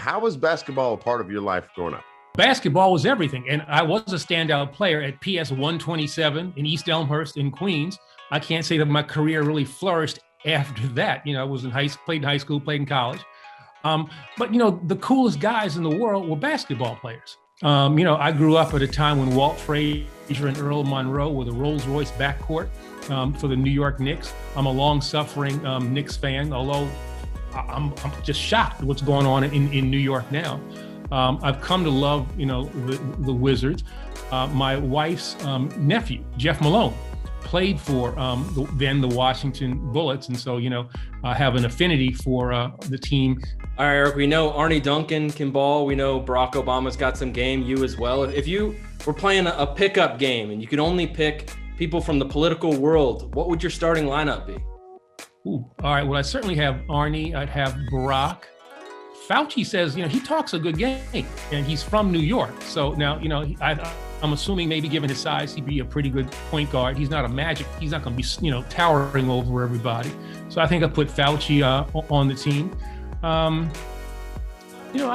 How was basketball a part of your life growing up? Basketball was everything. And I was a standout player at PS 127 in East Elmhurst in Queens. I can't say that my career really flourished after that. I was played in high school, played in college. But the coolest guys in the world were basketball players. I grew up at a time when Walt Frazier and Earl Monroe were the Rolls-Royce backcourt for the New York Knicks. I'm a long-suffering Knicks fan, although I'm just shocked at what's going on in New York now. I've come to love, the Wizards. My wife's nephew, Jeff Malone, played for then the Washington Bullets. And so, I have an affinity for the team. All right, Eric, we know Arnie Duncan can ball. We know Barack Obama's got some game, you as well. If you were playing a pickup game and you could only pick people from the political world, what would your starting lineup be? Ooh, all right, well, I certainly have Arnie. I'd have Barack. Fauci says, he talks a good game, and he's from New York. So now, I'm assuming maybe given his size, he'd be a pretty good point guard. He's not he's not going to be, towering over everybody. So I think I put Fauci on the team. I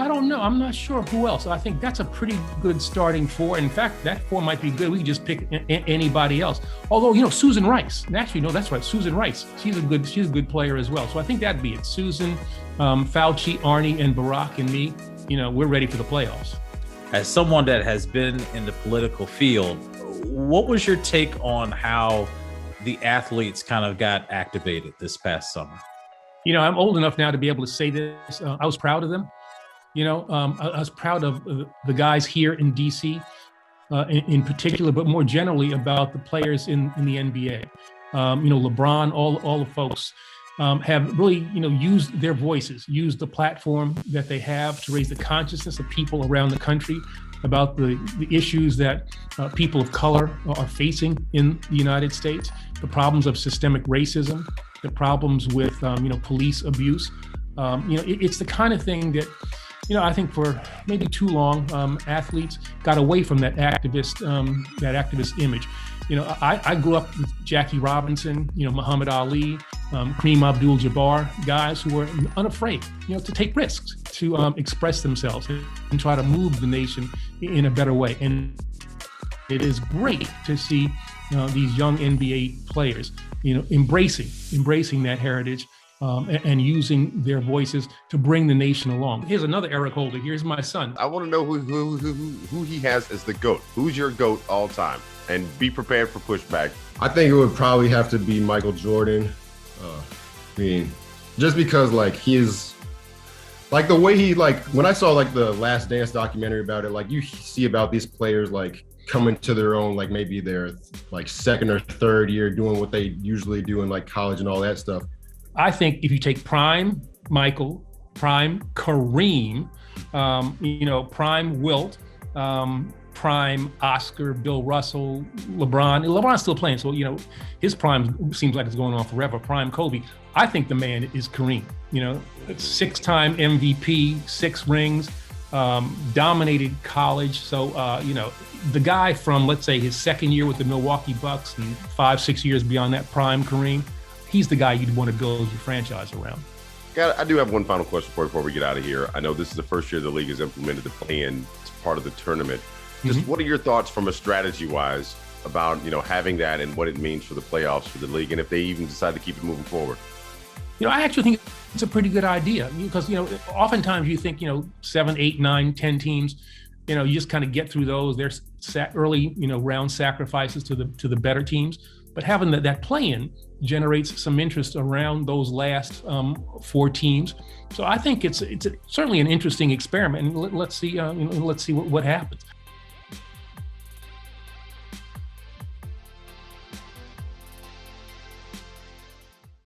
don't know. I'm not sure who else. I think that's a pretty good starting four. In fact, that four might be good. We could just pick anybody else. Although, Susan Rice. Actually, no, that's right. Susan Rice. She's a good player as well. So I think that'd be it. Susan, Fauci, Arnie, and Barack, and me. We're ready for the playoffs. As someone that has been in the political field, what was your take on how the athletes kind of got activated this past summer? I'm old enough now to be able to say this. I was proud of them. I was proud of the guys here in DC in particular, but more generally about the players in the NBA. LeBron, all the folks have really, used their voices, used the platform that they have to raise the consciousness of people around the country about the issues that people of color are facing in the United States, the problems of systemic racism, the problems with, police abuse. It's the kind of thing that, I think for maybe too long, athletes got away from that activist image. I grew up with Jackie Robinson, Muhammad Ali, Kareem Abdul-Jabbar, guys who were unafraid, to take risks, to express themselves and try to move the nation in a better way. And it is great to see these young NBA players, embracing that heritage. And using their voices to bring the nation along. Here's another Eric Holder. Here's my son. I want to know who he has as the GOAT. Who's your GOAT all time? And be prepared for pushback. I think it would probably have to be Michael Jordan. Just because he's the way he when I saw the Last Dance documentary about it, you see about these players coming to their own, maybe their second or third year doing what they usually do in college and all that stuff. I think if you take prime Michael, prime Kareem, prime Wilt, prime Oscar, Bill Russell, LeBron's still playing, so his prime seems like it's going on forever. Prime Kobe. I think the man is Kareem. 6-time MVP, 6 rings, dominated college. So the guy from, let's say, his second year with the Milwaukee Bucks and 5-6 years beyond that, prime Kareem. He's the guy you'd want to build your franchise around. I do have one final question for you before we get out of here. I know this is the first year the league has implemented the play-in as part of the tournament. Just what are your thoughts from a strategy-wise about, having that and what it means for the playoffs for the league, and if they even decide to keep it moving forward? I actually think it's a pretty good idea because, oftentimes you think, 7, 8, 9, 10 teams, you just kind of get through those. There's early, round sacrifices to the better teams. But having that play-in generates some interest around those last 4 teams. So I think it's certainly an interesting experiment, and let's see what happens.